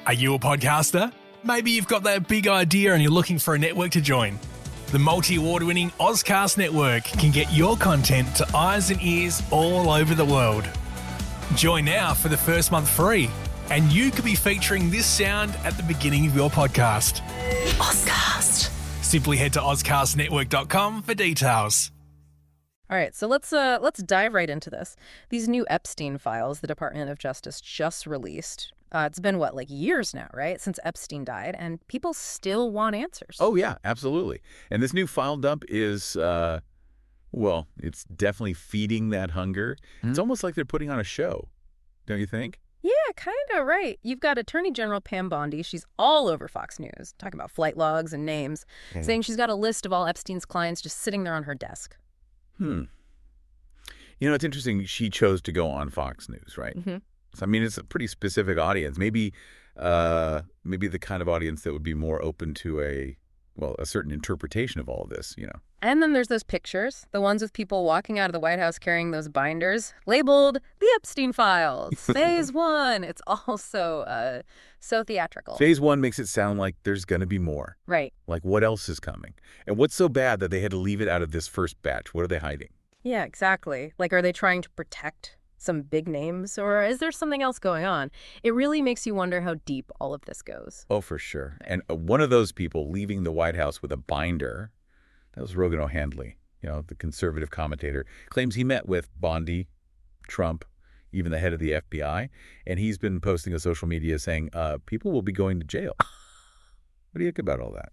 Are you a podcaster? Maybe you've got that big idea and you're looking for a network to join. The multi-award-winning Ozcast Network can get your content to eyes and ears all over the world. Join now for the first month free, and you could be featuring this sound at the beginning of your podcast. Ozcast. Simply head to ozcastnetwork.com for details. All right, so let's dive right into this. These new Epstein files the Department of Justice just released. It's been, years now, right, since Epstein died, and people still want answers. Oh, yeah, absolutely. And this new file dump is, it's definitely feeding that hunger. Mm-hmm. It's almost like they're putting on a show, don't you think? Yeah, kind of, right. You've got Attorney General Pam Bondi. She's all over Fox News, talking about flight logs and names, saying she's got a list of all Epstein's clients just sitting there on her desk. It's interesting. She chose to go on Fox News, right? Mm-hmm. So, it's a pretty specific audience. Maybe the kind of audience that would be more open to a certain interpretation of all of this, And then there's those pictures, the ones with people walking out of the White House carrying those binders labeled The Epstein Files, Phase 1. It's all so theatrical. Phase 1 makes it sound like there's going to be more. Right. Like, what else is coming? And what's so bad that they had to leave it out of this first batch? What are they hiding? Yeah, exactly. Like, are they trying to protect some big names, or is there something else going on? It really makes you wonder how deep all of this goes. Oh, for sure. And one of those people leaving the White House with a binder, that was Rogan O'Handley, the conservative commentator, claims he met with Bondi, Trump, even the head of the FBI, and he's been posting on social media saying people will be going to jail. What do you think about all that?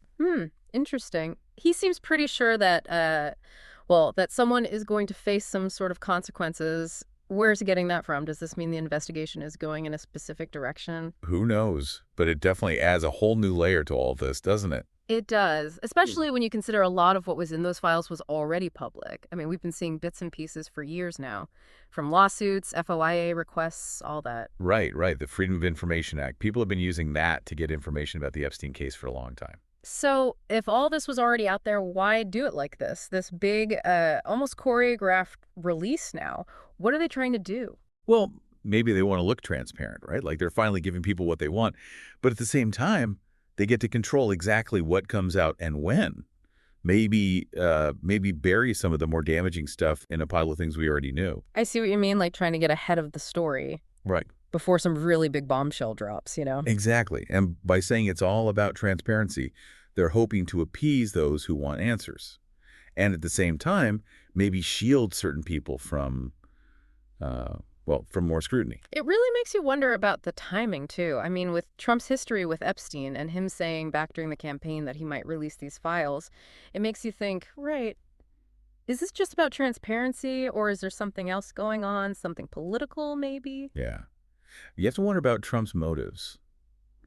Interesting. He seems pretty sure that, that someone is going to face some sort of consequences. Where's he getting that from? Does this mean the investigation is going in a specific direction? Who knows? But it definitely adds a whole new layer to all this, doesn't it? It does, especially when you consider a lot of what was in those files was already public. We've been seeing bits and pieces for years now, from lawsuits, FOIA requests, all that. Right. The Freedom of Information Act. People have been using that to get information about the Epstein case for a long time. So if all this was already out there, why do it like this? This big, almost choreographed release now. What are they trying to do? Well, maybe they want to look transparent, right? Like they're finally giving people what they want. But at the same time, they get to control exactly what comes out and when. Maybe bury some of the more damaging stuff in a pile of things we already knew. I see what you mean, like trying to get ahead of the story. Right. Before some really big bombshell drops, Exactly. And by saying it's all about transparency, they're hoping to appease those who want answers. And at the same time, maybe shield certain people from more scrutiny. It really makes you wonder about the timing, too. With Trump's history with Epstein and him saying back during the campaign that he might release these files, it makes you think, right, is this just about transparency, or is there something else going on, something political maybe? Yeah. You have to wonder about Trump's motives.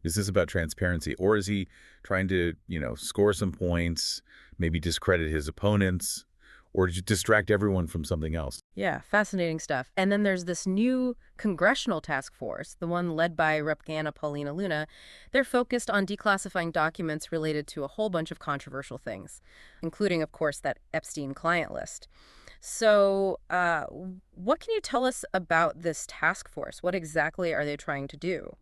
Is this about transparency, or is he trying to, score some points, maybe discredit his opponents, or distract everyone from something else? Yeah, fascinating stuff. And then there's this new congressional task force, the one led by Rep. Paulina Luna. They're focused on declassifying documents related to a whole bunch of controversial things, including, of course, that Epstein client list. So what can you tell us about this task force? What exactly are they trying to do?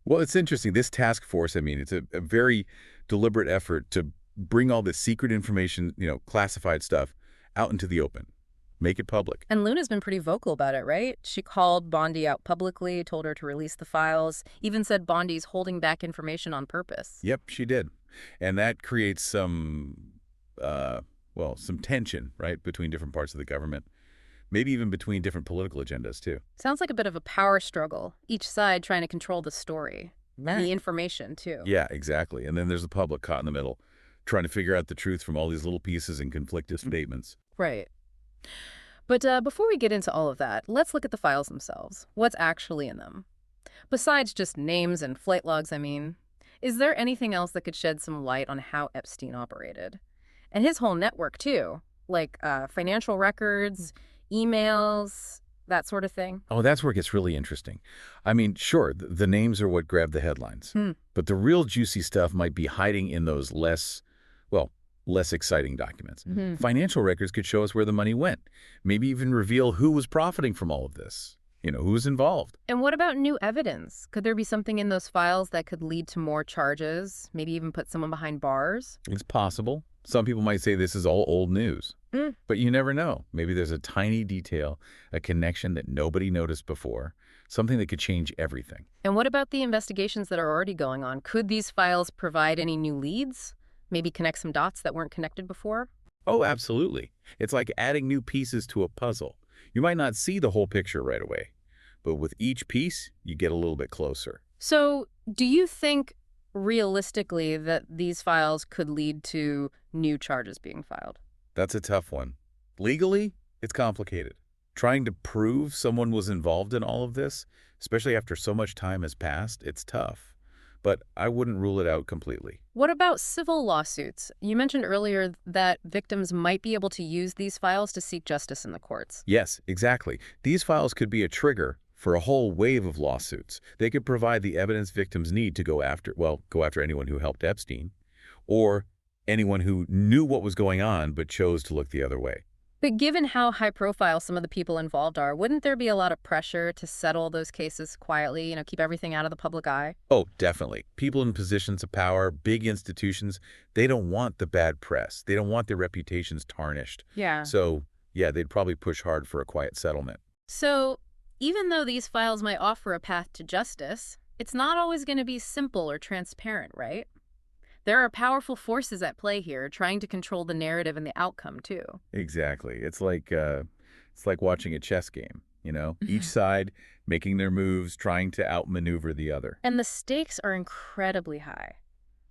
Well, it's interesting. This task force, it's a very deliberate effort to bring all this secret information, classified stuff, out into the open. Make it public. And Luna's been pretty vocal about it, right? She called Bondi out publicly, told her to release the files, even said Bondi's holding back information on purpose. Yep, she did. And that creates some tension, right, between different parts of the government. Maybe even between different political agendas, too. Sounds like a bit of a power struggle, each side trying to control the story, the information, too. Yeah, exactly. And then there's the public caught in the middle, trying to figure out the truth from all these little pieces and conflicting statements. Right. But before we get into all of that, let's look at the files themselves. What's actually in them? Besides just names and flight logs, is there anything else that could shed some light on how Epstein operated? And his whole network, too, like financial records, emails, that sort of thing. Oh, that's where it gets really interesting. Sure, the names are what grab the headlines. But the real juicy stuff might be hiding in those less exciting documents. Financial records could show us where the money went, maybe even reveal who was profiting from all of this. who's involved. And what about new evidence? Could there be something in those files that could lead to more charges, maybe even put someone behind bars? It's possible. Some people might say this is all old news. But you never know. Maybe there's a tiny detail, a connection that nobody noticed before, something that could change everything. And what about the investigations that are already going on? Could these files provide any new leads? Maybe connect some dots that weren't connected before? Oh, absolutely. It's like adding new pieces to a puzzle. You might not see the whole picture right away, but with each piece, you get a little bit closer. So, do you think realistically that these files could lead to new charges being filed? That's a tough one. Legally, it's complicated. Trying to prove someone was involved in all of this, especially after so much time has passed, it's tough. But I wouldn't rule it out completely. What about civil lawsuits? You mentioned earlier that victims might be able to use these files to seek justice in the courts. Yes, exactly. These files could be a trigger for a whole wave of lawsuits. They could provide the evidence victims need to go after anyone who helped Epstein, or anyone who knew what was going on but chose to look the other way. But given how high profile some of the people involved are, wouldn't there be a lot of pressure to settle those cases quietly, keep everything out of the public eye? Oh, definitely. People in positions of power, big institutions, they don't want the bad press. They don't want their reputations tarnished. Yeah. So, yeah, they'd probably push hard for a quiet settlement. So, even though these files might offer a path to justice, it's not always going to be simple or transparent, right? There are powerful forces at play here trying to control the narrative and the outcome, too. Exactly. It's like watching a chess game, Each side making their moves, trying to outmaneuver the other. And the stakes are incredibly high.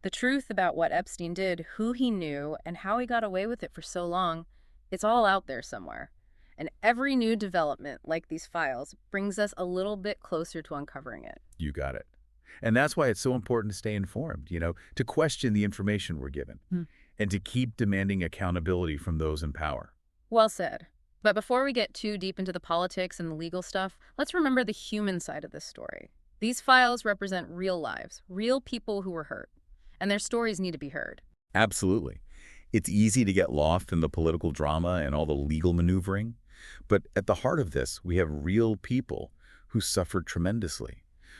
The truth about what Epstein did, who he knew, and how he got away with it for so long, it's all out there somewhere. And every new development, like these files, brings us a little bit closer to uncovering it. You got it. And that's why it's so important to stay informed, to question the information we're given and to keep demanding accountability from those in power. Well said. But before we get too deep into the politics and the legal stuff, let's remember the human side of this story. These files represent real lives, real people who were hurt, and their stories need to be heard. Absolutely. It's easy to get lost in the political drama and all the legal maneuvering, but at the heart of this, we have real people who suffered tremendously.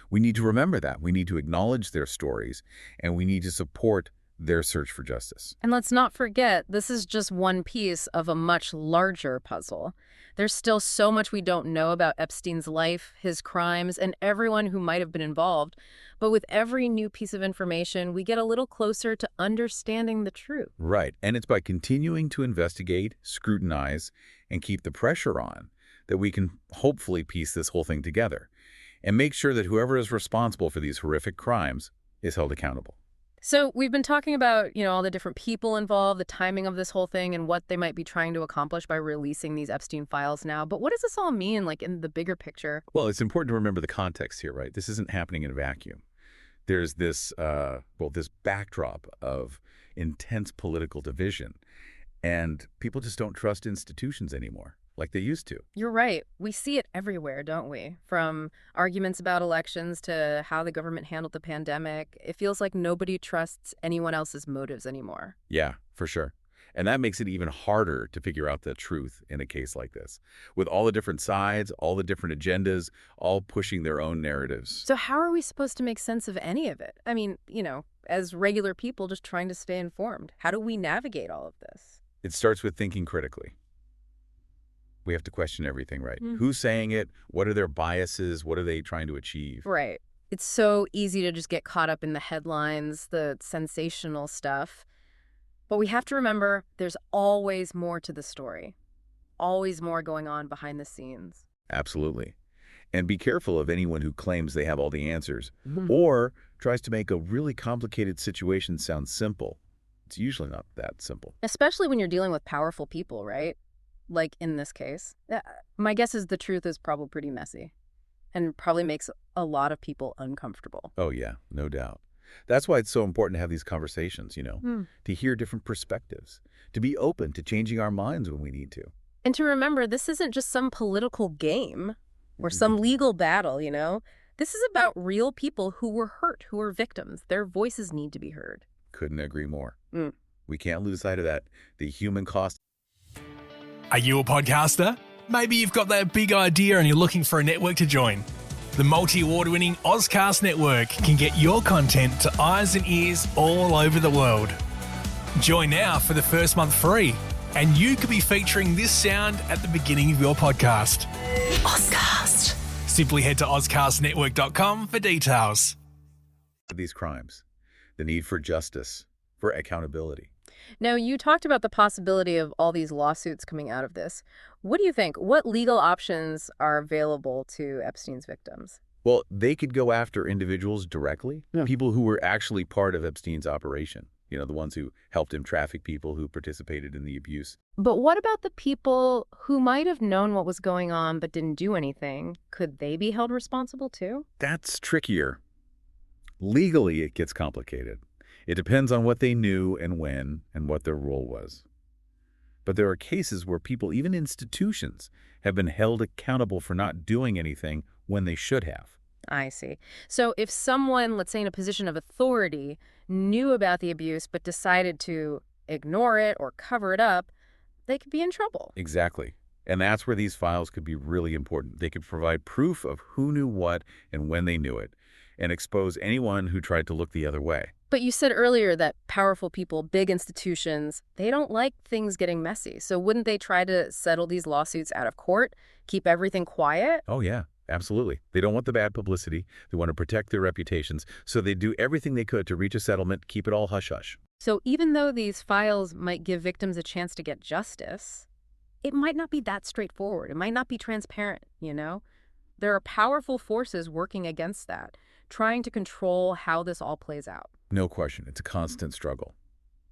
We need to remember that. We need to acknowledge their stories, and we need to support their search for justice. And let's not forget, this is just one piece of a much larger puzzle. There's still so much we don't know about Epstein's life, his crimes, and everyone who might have been involved. But with every new piece of information, we get a little closer to understanding the truth. Right. And it's by continuing to investigate, scrutinize, and keep the pressure on that we can hopefully piece this whole thing together and make sure that whoever is responsible for these horrific crimes is held accountable. So we've been talking about, all the different people involved, the timing of this whole thing, and what they might be trying to accomplish by releasing these Epstein files now. But what does this all mean, in the bigger picture? Well, it's important to remember the context here, right? This isn't happening in a vacuum. There's this backdrop of intense political division, and people just don't trust institutions anymore like they used to. You're right. We see it everywhere, don't we? From arguments about elections to how the government handled the pandemic. It feels like nobody trusts anyone else's motives anymore. Yeah, for sure. And that makes it even harder to figure out the truth in a case like this, with all the different sides, all the different agendas, all pushing their own narratives. So how are we supposed to make sense of any of it? I mean, as regular people just trying to stay informed, how do we navigate all of this? It starts with thinking critically. We have to question everything, right? Who's saying it? What are their biases? What are they trying to achieve? Right. It's so easy to just get caught up in the headlines, the sensational stuff. But we have to remember there's always more to the story, always more going on behind the scenes. Absolutely. And be careful of anyone who claims they have all the answers or tries to make a really complicated situation sound simple. It's usually not that simple. Especially when you're dealing with powerful people, right? Like in this case. My guess is the truth is probably pretty messy and probably makes a lot of people uncomfortable. Oh, yeah, no doubt. That's why it's so important to have these conversations, to hear different perspectives, to be open to changing our minds when we need to. And to remember, this isn't just some political game or some legal battle, This is about real people who were hurt, who were victims. Their voices need to be heard. Couldn't agree more. We can't lose sight of that. The human cost. Are you a podcaster? Maybe you've got that big idea and you're looking for a network to join. The multi-award-winning Ozcast network can get your content to eyes and ears all over the world. Join now for the first month free, and you could be featuring this sound at the beginning of your podcast. Ozcast. Simply head to ozcastnetwork.com for details. These crimes, the need for justice, for accountability. Now, you talked about the possibility of all these lawsuits coming out of this. What do you think? What legal options are available to Epstein's victims? Well, they could go after individuals directly, people who were actually part of Epstein's operation. You know, the ones who helped him traffic people, who participated in the abuse. But what about the people who might have known what was going on but didn't do anything? Could they be held responsible too? That's trickier. Legally, it gets complicated. It depends on what they knew and when and what their role was. But there are cases where people, even institutions, have been held accountable for not doing anything when they should have. I see. So if someone, let's say in a position of authority, knew about the abuse but decided to ignore it or cover it up, they could be in trouble. Exactly. And that's where these files could be really important. They could provide proof of who knew what and when they knew it, and expose anyone who tried to look the other way. But you said earlier that powerful people, big institutions, they don't like things getting messy. So wouldn't they try to settle these lawsuits out of court, keep everything quiet? Oh, yeah, absolutely. They don't want the bad publicity. They want to protect their reputations. So they do everything they could to reach a settlement, keep it all hush-hush. So even though these files might give victims a chance to get justice, it might not be that straightforward. It might not be transparent, you know? There are powerful forces working against that, trying to control how this all plays out. No question. It's a constant struggle.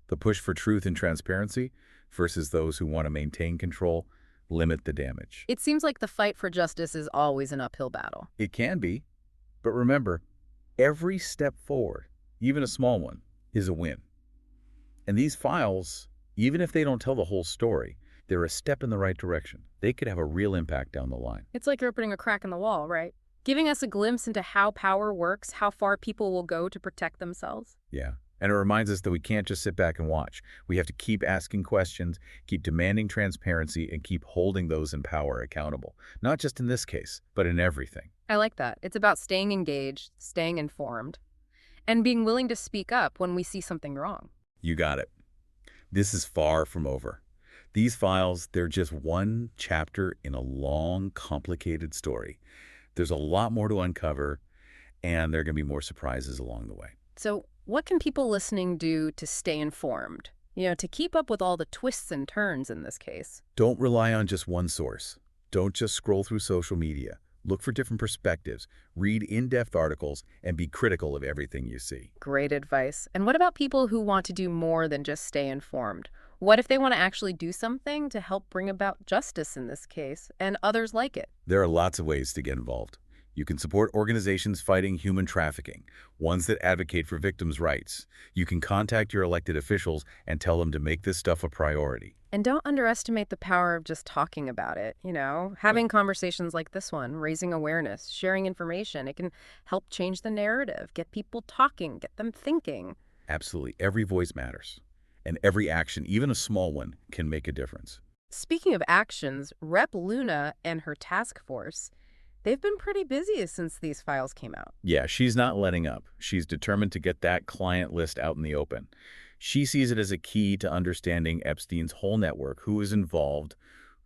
The push for truth and transparency versus those who want to maintain control, limit the damage. It seems like the fight for justice is always an uphill battle. It can be, but remember, every step forward, even a small one, is a win. And these files, even if they don't tell the whole story, they're a step in the right direction. They could have a real impact down the line. It's like you're opening a crack in the wall, right? Giving us a glimpse into how power works, how far people will go to protect themselves. Yeah. And it reminds us that we can't just sit back and watch. We have to keep asking questions, keep demanding transparency, and keep holding those in power accountable. Not just in this case, but in everything. I like that. It's about staying engaged, staying informed, and being willing to speak up when we see something wrong. You got it. This is far from over. These files, they're just one chapter in a long, complicated story. There's a lot more to uncover, and there are going to be more surprises along the way. So what can people listening do to stay informed? You know, to keep up with all the twists and turns in this case? Don't rely on just one source. Don't just scroll through social media. Look for different perspectives, read in-depth articles, and be critical of everything you see. Great advice. And what about people who want to do more than just stay informed? What if they want to actually do something to help bring about justice in this case, and others like it? There are lots of ways to get involved. You can support organizations fighting human trafficking, ones that advocate for victims' rights. You can contact your elected officials and tell them to make this stuff a priority. And don't underestimate the power of just talking about it, you know? Having conversations like this one, raising awareness, sharing information, it can help change the narrative, get people talking, get them thinking. Absolutely. Every voice matters. And every action, even a small one, can make a difference. Speaking of actions, Rep. Luna and her task force, they've been pretty busy since these files came out. Yeah, she's not letting up. She's determined to get that client list out in the open. She sees it as a key to understanding Epstein's whole network, who is involved,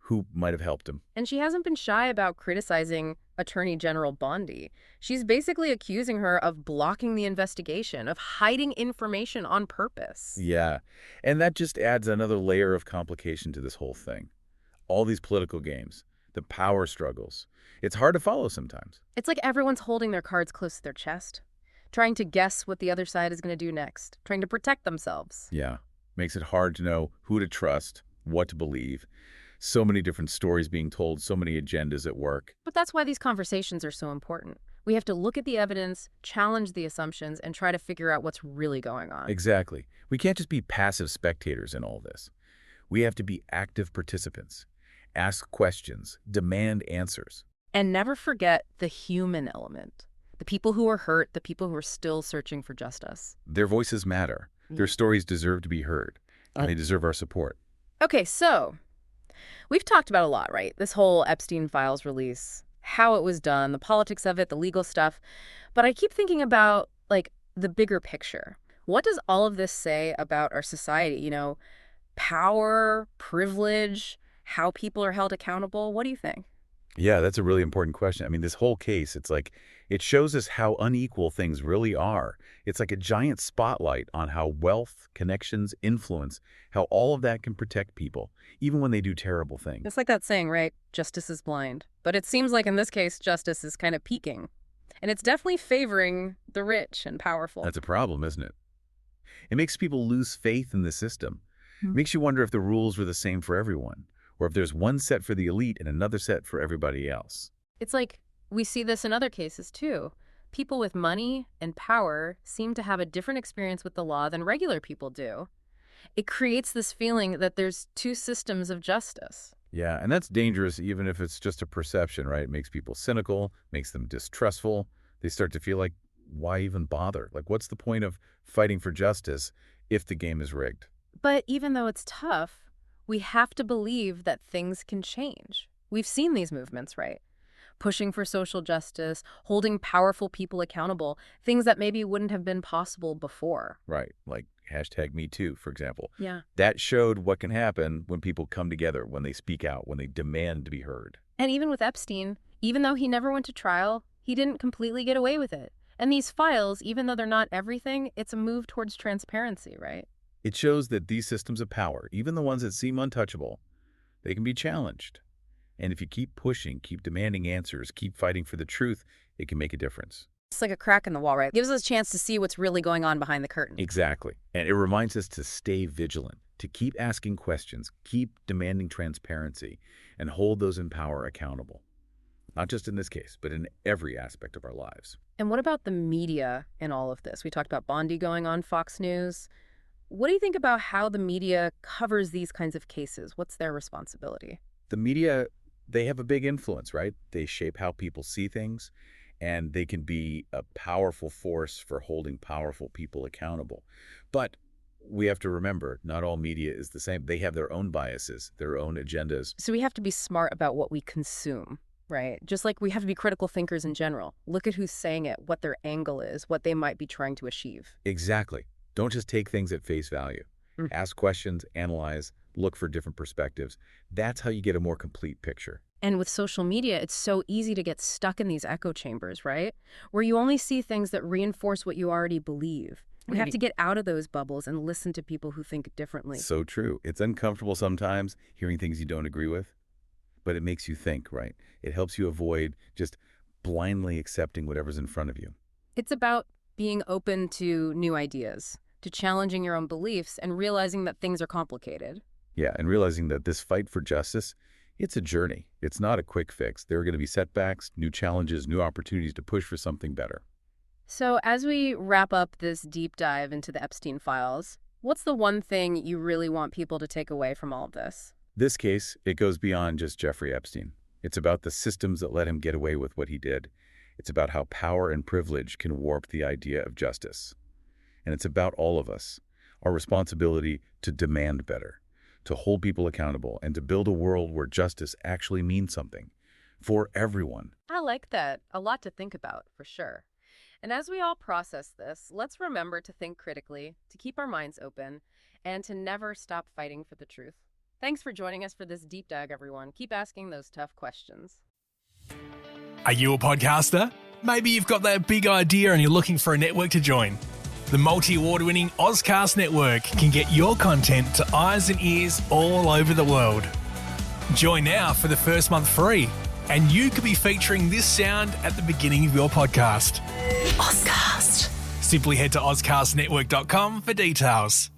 who might have helped him. And she hasn't been shy about criticizing Attorney General Bondi. She's basically accusing her of blocking the investigation, of hiding information on purpose. Yeah, and that just adds another layer of complication to this whole thing. All these political games, the power struggles. It's hard to follow sometimes. It's like everyone's holding their cards close to their chest, trying to guess what the other side is going to do next, trying to protect themselves. Yeah, makes it hard to know who to trust, what to believe. So many different stories being told, so many agendas at work. But that's why these conversations are so important. We have to look at the evidence, challenge the assumptions, and try to figure out what's really going on. Exactly. We can't just be passive spectators in all this. We have to be active participants, ask questions, demand answers. And never forget the human element. The people who are hurt, the people who are still searching for justice. Their voices matter. Their stories deserve to be heard. And they deserve our support. Okay, so We've talked about a lot, right? This whole Epstein Files release, how it was done, the politics of it, the legal stuff. But I keep thinking about, like, the bigger picture. What does all of this say about our society? Power, privilege, how people are held accountable? What do you think? Yeah, that's a really important question. I mean, this whole case, it's like, it shows us how unequal things really are. It's like a giant spotlight on how wealth, connections, influence, how all of that can protect people, even when they do terrible things. It's like that saying, right? Justice is blind. But it seems like in this case, justice is kind of peaking. And it's definitely favoring the rich and powerful. That's a problem, isn't it? It makes people lose faith in the system. It makes you wonder if the rules were the same for everyone, or if there's one set for the elite and another set for everybody else. It's like we see this in other cases, too. People with money and power seem to have a different experience with the law than regular people do. It creates this feeling that there's two systems of justice. Yeah, and that's dangerous even if it's just a perception, right? It makes people cynical, makes them distrustful. They start to feel like, why even bother? Like, what's the point of fighting for justice if the game is rigged? But even though it's tough, we have to believe that things can change. We've seen these movements, right? Pushing for social justice, holding powerful people accountable, things that maybe wouldn't have been possible before. Right, like #MeToo, for example. Yeah. That showed what can happen when people come together, when they speak out, when they demand to be heard. And even with Epstein, even though he never went to trial, he didn't completely get away with it. And these files, even though they're not everything, it's a move towards transparency, right? It shows that these systems of power, even the ones that seem untouchable, they can be challenged. And if you keep pushing, keep demanding answers, keep fighting for the truth, it can make a difference. It's like a crack in the wall, right? It gives us a chance to see what's really going on behind the curtain. Exactly. And it reminds us to stay vigilant, to keep asking questions, keep demanding transparency, and hold those in power accountable. Not just in this case, but in every aspect of our lives. And what about the media in all of this? We talked about Bondi going on Fox News. What do you think about how the media covers these kinds of cases? What's their responsibility? The media, they have a big influence, right? They shape how people see things, and they can be a powerful force for holding powerful people accountable. But we have to remember, not all media is the same. They have their own biases, their own agendas. So we have to be smart about what we consume, right? Just like we have to be critical thinkers in general. Look at who's saying it, what their angle is, what they might be trying to achieve. Exactly. Don't just take things at face value. Ask questions, analyze, look for different perspectives. That's how you get a more complete picture. And with social media, it's so easy to get stuck in these echo chambers, right? Where you only see things that reinforce what you already believe. We have to get out of those bubbles and listen to people who think differently. So true. It's uncomfortable sometimes hearing things you don't agree with, but it makes you think, right? It helps you avoid just blindly accepting whatever's in front of you. It's about being open to new ideas, to challenging your own beliefs and realizing that things are complicated. Yeah, and realizing that this fight for justice, it's a journey. It's not a quick fix. There are going to be setbacks, new challenges, new opportunities to push for something better. So as we wrap up this deep dive into the Epstein files, what's the one thing you really want people to take away from all of this? This case, it goes beyond just Jeffrey Epstein. It's about the systems that let him get away with what he did. It's about how power and privilege can warp the idea of justice. And it's about all of us, our responsibility to demand better, to hold people accountable, and to build a world where justice actually means something for everyone. I like that. A lot to think about, for sure. And as we all process this, let's remember to think critically, to keep our minds open, and to never stop fighting for the truth. Thanks for joining us for this deep dive, everyone. Keep asking those tough questions. Are you a podcaster? Maybe you've got that big idea and you're looking for a network to join. The multi-award-winning Ozcast network can get your content to eyes and ears all over the world. Join now for the first month free, and you could be featuring this sound at the beginning of your podcast. Ozcast. Simply head to ozcastnetwork.com for details.